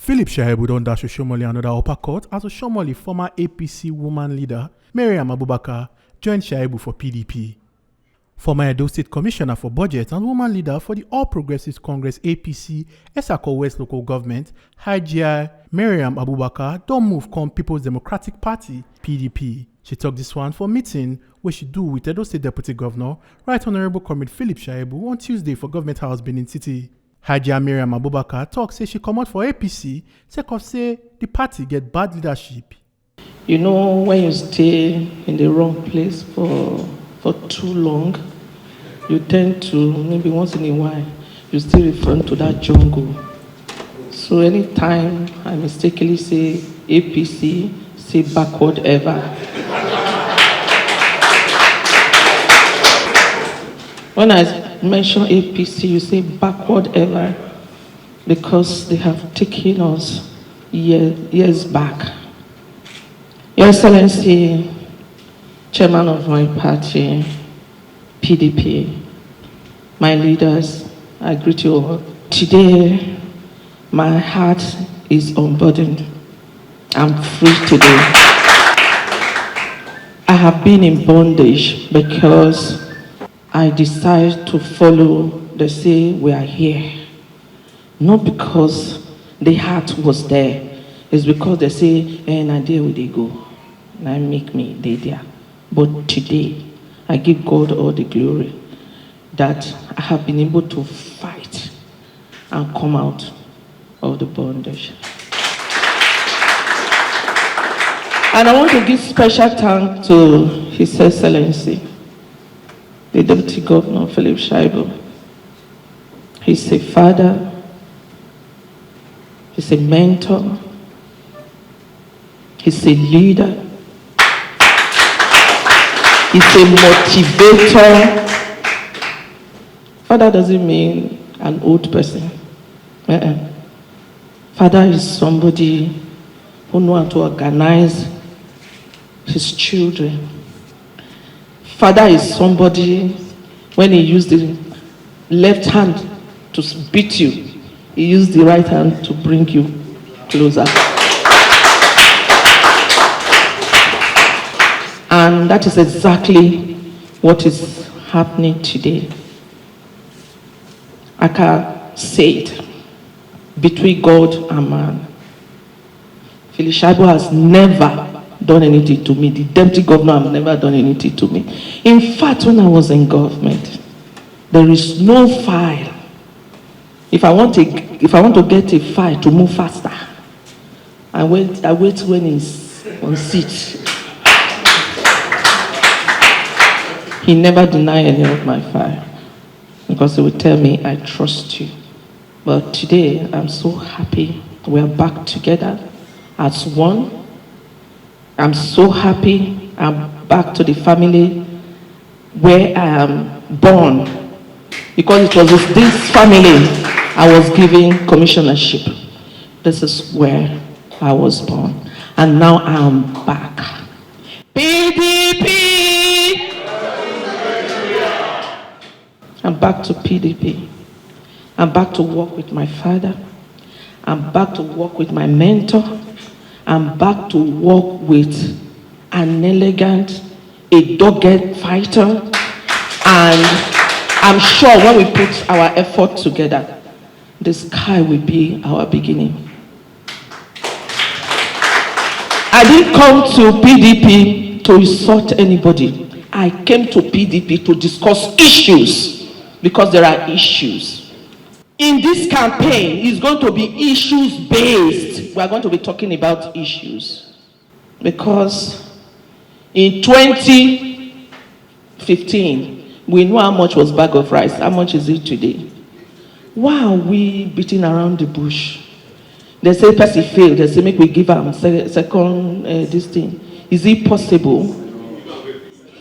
Philip Shaibu don dash Oshiomhole another upper court as Oshiomhole former APC woman leader Maryam Abubakar joined Shaibu for PDP. Former Edo State Commissioner for Budget and woman leader for the All Progressives Congress APC Esako West Local Government, Hajia Maryam Abubakar don move come People's Democratic Party PDP. She took this one for meeting where she do with Edo State Deputy Governor, Right Honorable Comrade Philip Shaibu on Tuesday for Government House Benin City. Hajia Maryam Abubakar talk say she come out for APC sake of say the party get bad leadership. You know, when you stay in the wrong place for too long, you tend to, maybe once in a while, you still refer to that jungle. So anytime I mistakenly say APC, say backward ever. When I mention APC, you say backward ever because they have taken us years back. Your Excellency, Chairman of my party, PDP, my leaders, I greet you all. Today, my heart is unburdened. I'm free today. I have been in bondage because I decided to follow the say we are here. Not because the heart was there. It's because they say, and there will they go. And I make me there. But today, I give God all the glory that I have been able to fight and come out of the bondage. And I want to give special thanks to His Excellency, the Deputy Governor, Philip Shaibu. He's a father, he's a mentor, he's a leader, he's a motivator. Father doesn't mean an old person. Father is somebody who knows how to organize his children. Father is somebody, when he used the left hand to beat you, he used the right hand to bring you closer. And that is exactly what is happening today. I can say it, between God and man. Philip Shaibu has never done anything to me. The deputy governor has never done anything to me. In fact, when I was in government, there is no file. If I want to get a file to move faster, I wait when he's on seat. He never denied any of my file because he would tell me, I trust you. But today, I'm so happy we are back together as one. I'm so happy I'm back to the family where I am born, because it was with this family I was given commissionership. This is where I was born. And now I'm back. PDP! I'm back to PDP. I'm back to work with my father. I'm back to work with my mentor. I'm back to work with an elegant, a dogged fighter. And I'm sure when we put our effort together, the sky will be our beginning. I didn't come to PDP to insult anybody. I came to PDP to discuss issues, because there are issues. In this campaign, it's going to be issues based. We are going to be talking about issues. Because in 2015, we know how much was bag of rice. How much is it today? Why are we beating around the bush? They say Percy failed. They say make we give them second this thing. Is it possible?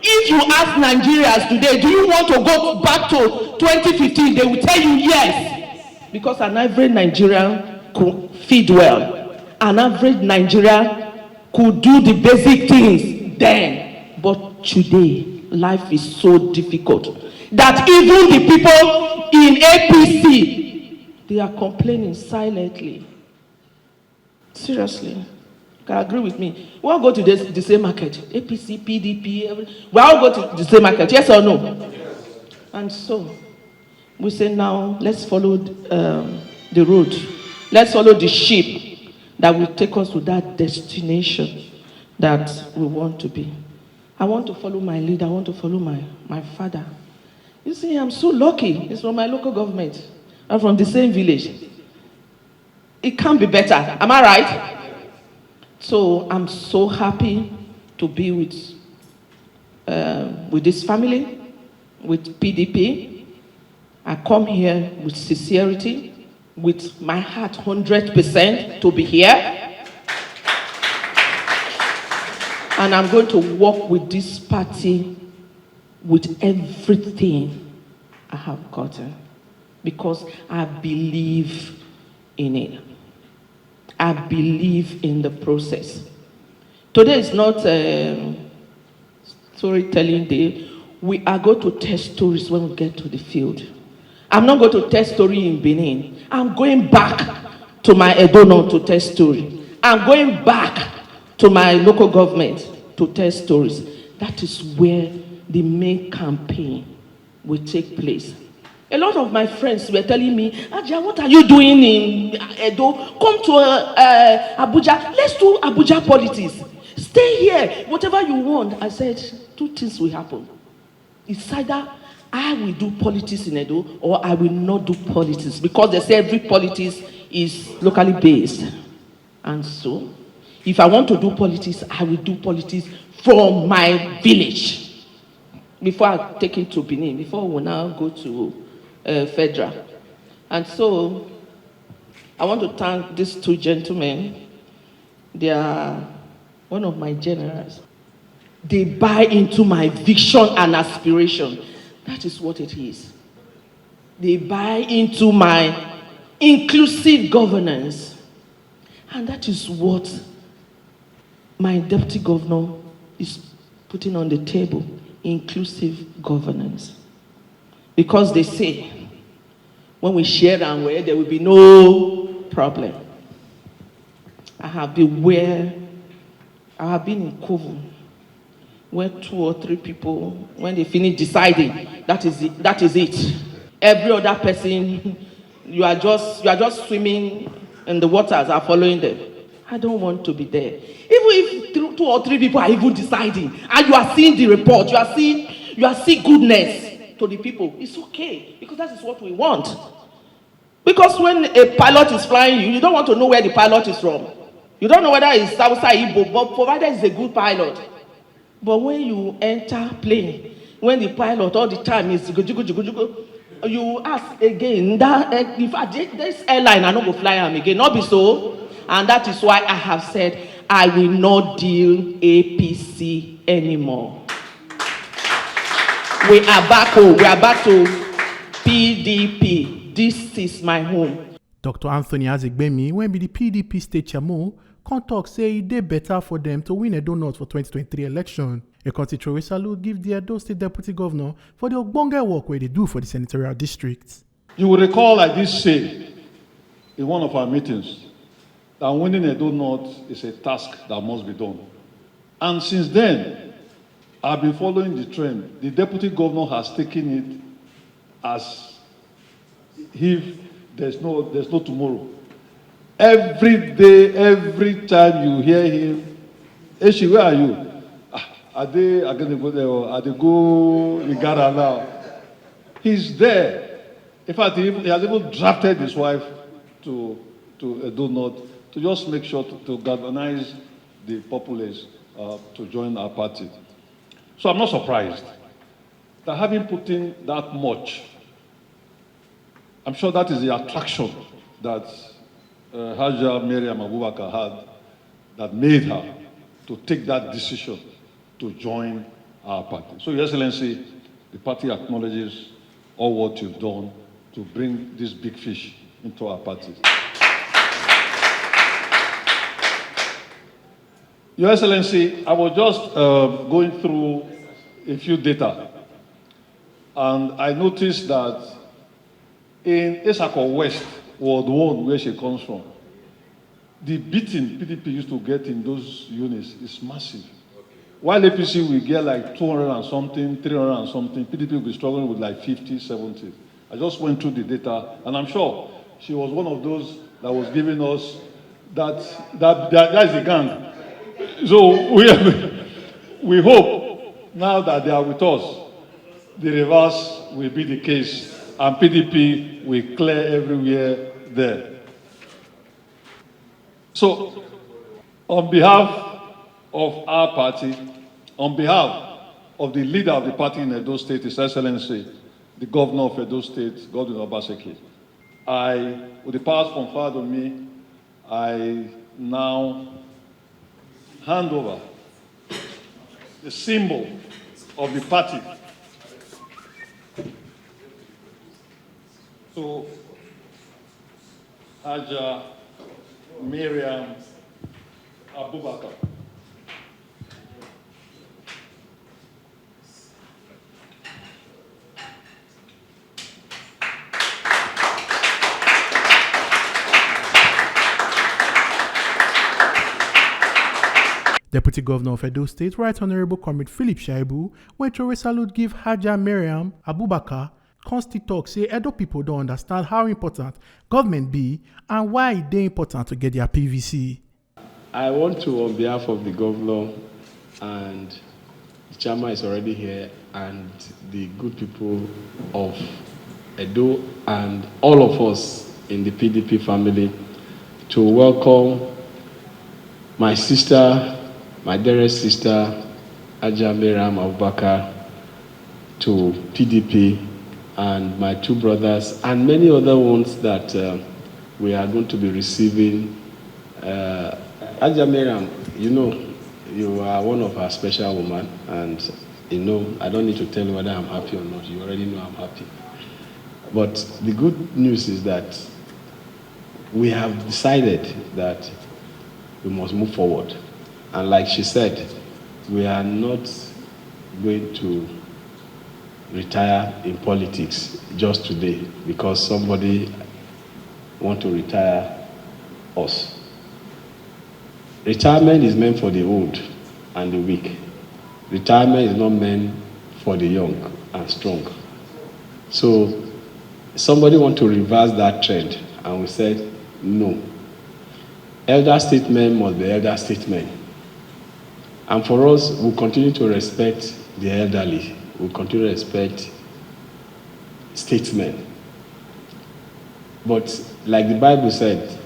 If you ask Nigerians today, do you want to go back to 2015? They will tell you yes. Because an average Nigerian could feed well. An average Nigerian could do the basic things then. But today, life is so difficult that even the people in APC, they are complaining silently. Seriously. You can agree with me. We all go to the same market. APC, PDP, we all go to the same market. Yes or no? And so, we say now, let's follow the road. Let's follow the sheep that will take us to that destination that we want to be. I want to follow my leader. I want to follow my father. You see, I'm so lucky. It's from my local government. I'm from the same village. It can't be better. Am I right? So I'm so happy to be with this family, with PDP. I come here with sincerity, with my heart 100% to be here. And I'm going to work with this party with everything I have gotten, because I believe in it. I believe in the process. Today is not storytelling day. We are going to tell stories when we get to the field. I'm not going to tell story in Benin. I'm going back to my Edono to tell story. I'm going back to my local government to tell stories. That is where the main campaign will take place. A lot of my friends were telling me, Aja, what are you doing in Edo? Come to Abuja. Let's do Abuja politics. Stay here. Whatever you want. I said, two things will happen. It's either I will do politics in Edo or I will not do politics, because they say every politics is locally based. And so, if I want to do politics, I will do politics from my village before I take it to Benin, before we now go to Federal. And so, I want to thank these two gentlemen. They are one of my generals. They buy into my vision and aspiration. That is what it is. They buy into my inclusive governance. And that is what my deputy governor is putting on the table, inclusive governance. Because they say, when we share and where, there will be no problem. I have been in Kovu, where 2 or 3 people, when they finish deciding, that is it. Every other person, you are just swimming and the waters are following them. I don't want to be there. Even if 2 or 3 people are even deciding, and you are seeing the report, you are seeing goodness to the people, it's okay, because that is what we want. Because when a pilot is flying you don't want to know where the pilot is from. You don't know whether it's Southside Igbo, but provided it's a good pilot. But when you enter plane, when the pilot all the time is you ask again, that in fact this airline I not go fly am again, not be so. And that is why I have said I will not deal APC anymore. We are back home. We are back to PDP. This is my home. Dr. Anthony Azigbemi, when be the PDP state chairman, can talk say it dey better for them to win Edo North for 2023 election. A constituency salute give the Edo State Deputy Governor for the ogbonge work where they do for the senatorial district. You will recall I did say in one of our meetings that winning Edo North is a task that must be done. And since then, I've been following the trend. The Deputy Governor has taken it as if there's no tomorrow. Every day, every time you hear him, Eshi, where are you? Are they going to go there or are they go Igara now? He's there. In fact, he has even drafted his wife to Edo North to just make sure to galvanize the populace to join our party. So I'm not surprised that having put in that much, I'm sure that is the attraction that Haja Maryam Abubakar had that made her to take that decision to join our party. So, Your Excellency, the party acknowledges all what you've done to bring this big fish into our party. Your Excellency, I was just going through a few data, and I noticed that in Esako West, Ward 1, where she comes from, the beating PDP used to get in those units is massive. While APC will get like 200 and something, 300 and something, PDP will be struggling with like 50, 70. I just went through the data, and I'm sure she was one of those that was giving us that is the gang. So we hope now that they are with us, the reverse will be the case, and PDP will clear everywhere there. So, on behalf of our party, on behalf of the leader of the party in Edo State, His Excellency, the Governor of Edo State, Godwin Obaseki, with the powers conferred on me, I now hand over the symbol of the party to Haja Maryam Abubakar. Deputy Governor of Edo State, Right Honorable Comrade Philip Shaibu, went to a salute give Haja Maryam Abubakar, consti talk say Edo people don't understand how important government be and why it dey important to get their PVC. I want to, on behalf of the governor, and the chairman is already here, and the good people of Edo and all of us in the PDP family, to welcome my sister, my dearest sister, Haja Maryam Abubakar, to PDP, and my two brothers, and many other ones that we are going to be receiving. Haja Maryam, you know, you are one of our special women, and you know, I don't need to tell you whether I'm happy or not. You already know I'm happy. But the good news is that we have decided that we must move forward. And like she said, we are not going to retire in politics just today because somebody wants to retire us. Retirement is meant for the old and the weak. Retirement is not meant for the young and strong. So somebody wants to reverse that trend, and we said no. Elder statesmen must be elder statesmen. And for us, we'll continue to respect the elderly. We'll continue to respect statesmen. But like the Bible said,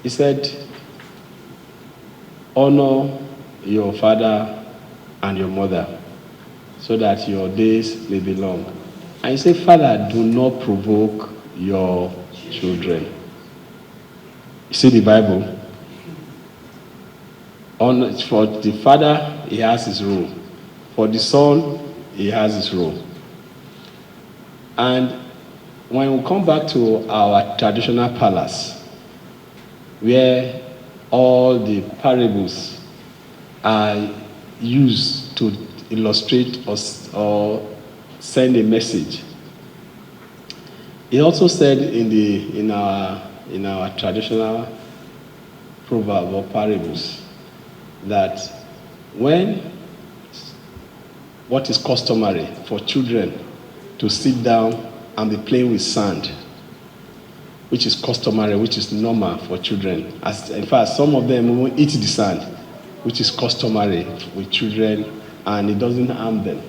it said, honor your father and your mother so that your days may be long. And he said, Father, do not provoke your children. You see the Bible? For the father, he has his role. For the son, he has his role. And when we come back to our traditional palace, where all the parables are used to illustrate or send a message, he also said in our traditional proverb or parables that when what is customary for children to sit down and be playing with sand, which is customary, which is normal for children. In fact, some of them will eat the sand, which is customary with children, and it doesn't harm them.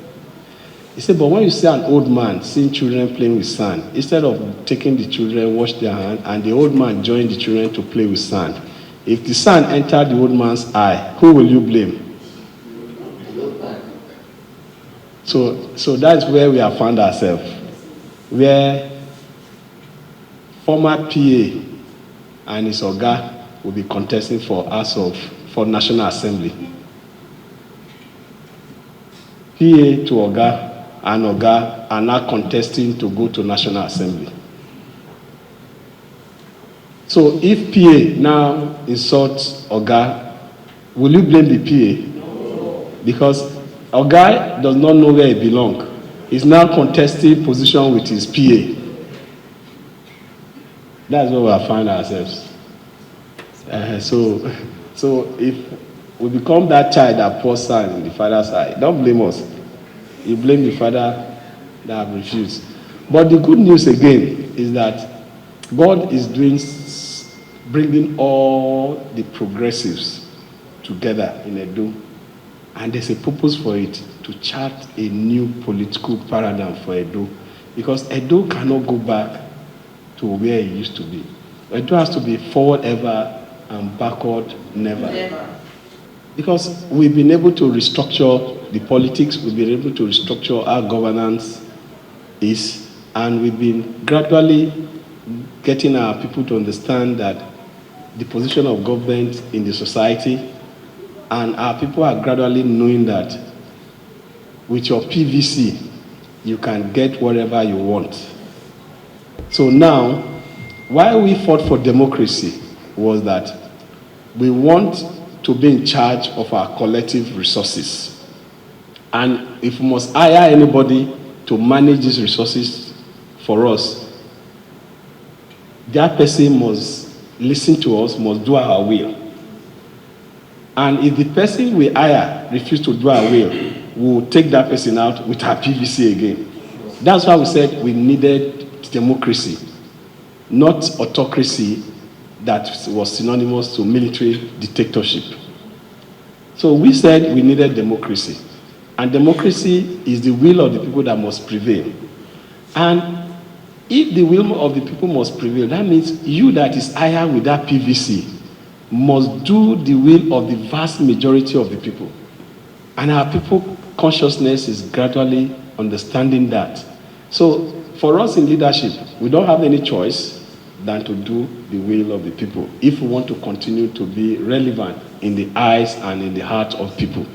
He said, but when you see an old man seeing children playing with sand, instead of taking the children, wash their hands, and the old man join the children to play with sand, if the sand entered the old man's eye, who will you blame? So that's where we have found ourselves, where former PA and his Oga will be contesting for National Assembly. PA to Oga and Oga are now contesting to go to National Assembly. So if PA now insults Oga, will you blame the PA? No. Because Oga does not know where he belongs. He's now contesting position with his PA. That's where we have found ourselves. So if we become that child that pours sand in the father's eye, don't blame us. You blame the father that have refused. But the good news again is that God is bringing all the progressives together in Edo, and there's a purpose for it, to chart a new political paradigm for Edo, because Edo cannot go back to where it used to be. Edo has to be forward ever and backward never. Because we've been able to restructure the politics, we've been able to restructure our governance is, and we've been gradually getting our people to understand that the position of government in the society, and our people are gradually knowing that with your PVC, you can get whatever you want. So now, why we fought for democracy was that we want to be in charge of our collective resources. And if we must hire anybody to manage these resources for us, that person must listen to us, must do our will. And if the person we hire refuses to do our will, we will take that person out with our PVC again. That's why we said we needed democracy, not autocracy that was synonymous to military dictatorship. So we said we needed democracy. And democracy is the will of the people that must prevail. And if the will of the people must prevail, that means you that is higher with that PVC must do the will of the vast majority of the people. And our people consciousness is gradually understanding that. So for us in leadership, we don't have any choice than to do the will of the people if we want to continue to be relevant in the eyes and in the heart of people.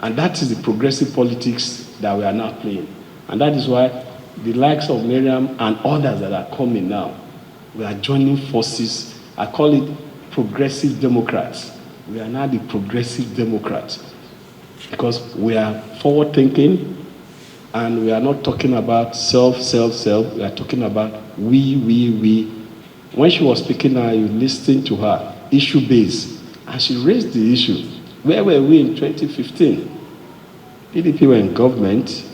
And that is the progressive politics that we are now playing. And that is why the likes of Maryam and others that are coming now, we are joining forces. I call it progressive Democrats. We are now the progressive Democrats because we are forward thinking and we are not talking about self. We are talking about we. When she was speaking now, you listened to her, issue-based, and she raised the issue. Where were we in 2015? PDP were in government.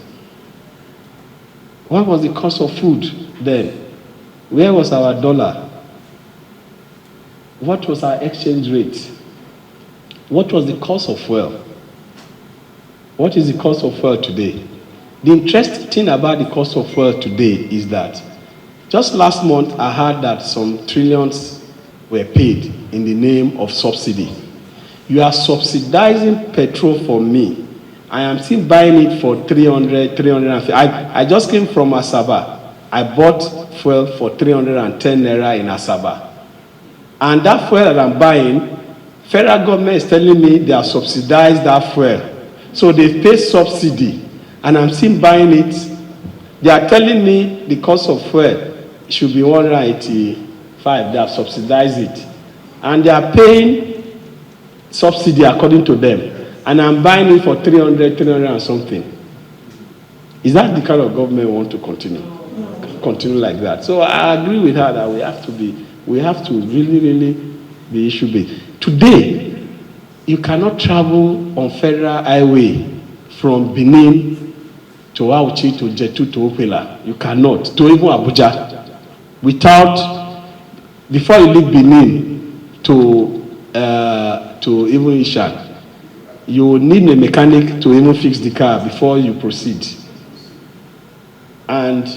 What was the cost of food then? Where was our dollar? What was our exchange rate? What was the cost of fuel? What is the cost of fuel today? The interesting thing about the cost of fuel today is that just last month I heard that some trillions were paid in the name of subsidy. You are subsidizing petrol for me. I am still buying it for 350. I just came from Asaba. I bought fuel for 310 naira in Asaba. And that fuel that I'm buying, federal government is telling me they have subsidized that fuel. So they pay subsidy, and I'm still buying it. They are telling me the cost of fuel should be 185. They have subsidized it. And they are paying subsidy according to them. And I'm buying it for 300 and something. Is that the kind of government we want to continue? Continue like that. So I agree with her that we have to really be issue-based. Today, you cannot travel on federal highway from Benin to Auchi to Jetu to Opela. You cannot. To even Abuja. Without, before you leave Benin to even Isha, you need a mechanic to even fix the car before you proceed. And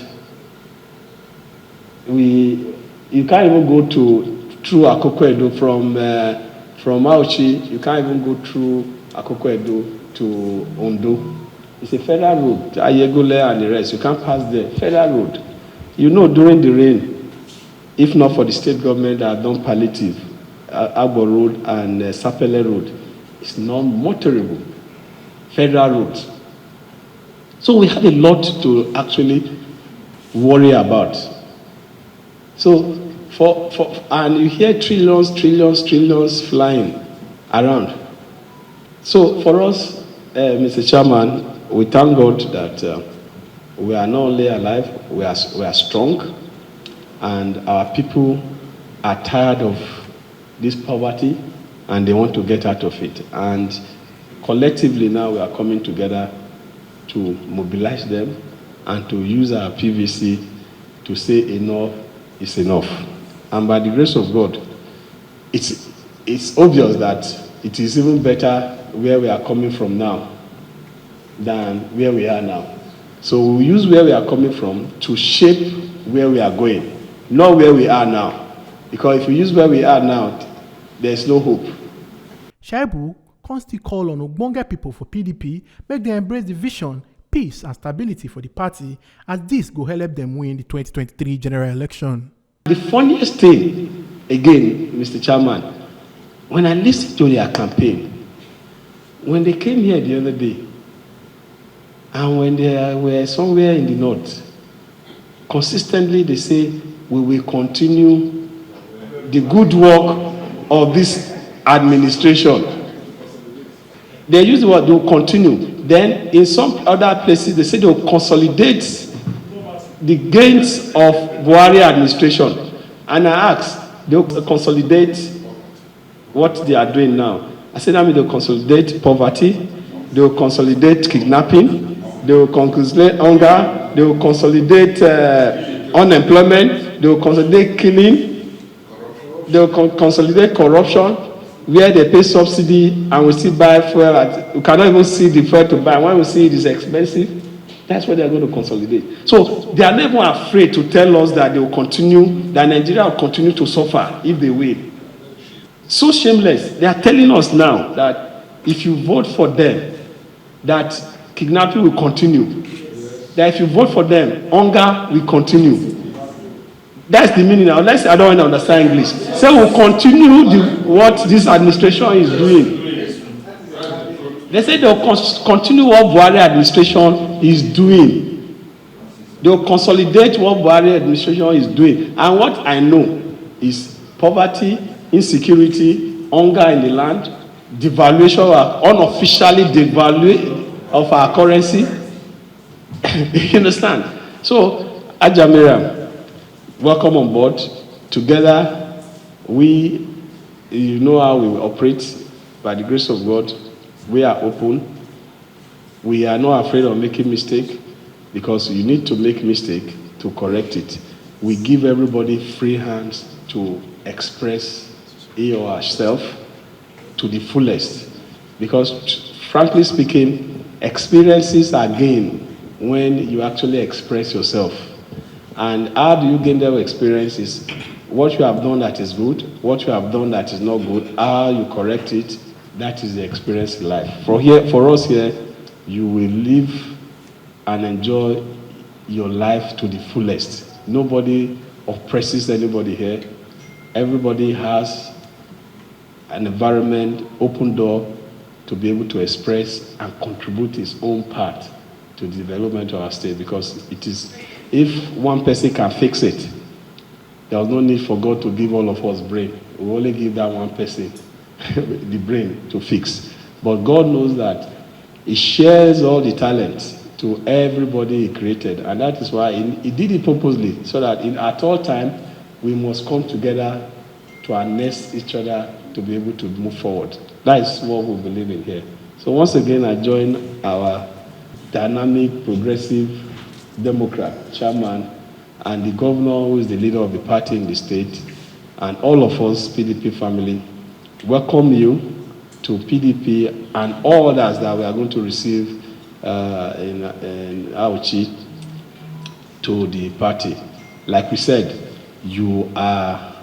you can't even go through Akoko Edo from Auchi. You can't even go through Akoko Edo to Ondo. It's a federal road, Ayegule and the rest. You can't pass there. Federal road. You know, during the rain, if not for the state government that have done palliative, Agbo Road and Sapele Road, it's non-motorable. Federal roads. So we have a lot to actually worry about. So and you hear trillions flying around. So for us, Mr. Chairman, we thank God that we are not only alive, we are strong, and our people are tired of this poverty and they want to get out of it. And collectively now we are coming together to mobilize them and to use our PVC to say enough is enough. And by the grace of God, it's obvious that it is even better where we are coming from now than where we are now. So we use where we are coming from to shape where we are going, not where we are now. Because if we use where we are now, there's no hope. Shaibu constantly call on ogbonge people for PDP make them embrace the vision, peace and stability for the party as this go help them win the 2023 general election. The funniest thing, again, Mr. Chairman, when I listened to their campaign, when they came here the other day, and when they were somewhere in the north, consistently they say, we will continue the good work of this administration. They use the word, they will continue. Then in some other places, they say they will consolidate the gains of Buhari administration. And I asked, they will consolidate what they are doing now. I said, I mean, they will consolidate poverty, they will consolidate kidnapping, they will consolidate hunger, they will consolidate unemployment, they will consolidate killing, they will consolidate corruption, where they pay subsidy and we still buy fuel. We cannot even see the fuel to buy. When we see it is expensive, that's where they are going to consolidate. So they are never afraid to tell us that they will continue, that Nigeria will continue to suffer if they win. So shameless. They are telling us now that if you vote for them, that kidnapping will continue. That if you vote for them, hunger will continue. That's the meaning now. Let's say I don't want to understand English. So we'll continue what this administration is doing. They say they'll continue what Buhari administration is doing. They'll consolidate what Buhari administration is doing. And what I know is poverty, insecurity, hunger in the land, devaluation, unofficially devaluation of our currency. You understand? So, Maryam, welcome on board. Together, you know how we operate. By the grace of God, we are open. We are not afraid of making mistake because you need to make mistake to correct it. We give everybody free hands to express he or herself to the fullest. Because frankly speaking, experiences are gained when you actually express yourself. And how do you gain that experiences? What you have done that is good, what you have done that is not good, how you correct it, that is the experience in life. For us here, you will live and enjoy your life to the fullest. Nobody oppresses anybody here. Everybody has an environment, open door to be able to express and contribute his own part to the development of our state, because it is, if one person can fix it, there was no need for God to give all of us brain. We only give that one person the brain to fix. But God knows that He shares all the talents to everybody He created, and that is why He did it purposely, so that at all time we must come together to harness each other to be able to move forward. That is what we believe in here. So once again, I join our dynamic, progressive Democrat chairman and the governor who is the leader of the party in the state, and all of us PDP family, welcome you to PDP and all others that we are going to receive in Auchi to the party. Like we said, you are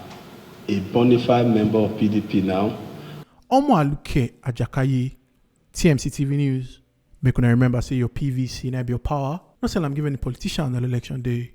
a bona fide member of PDP now. Omo Aluke Ajakaye, TMC TV News. Make una remember, say your PVC and your power. Not say I'm giving the politician on election day.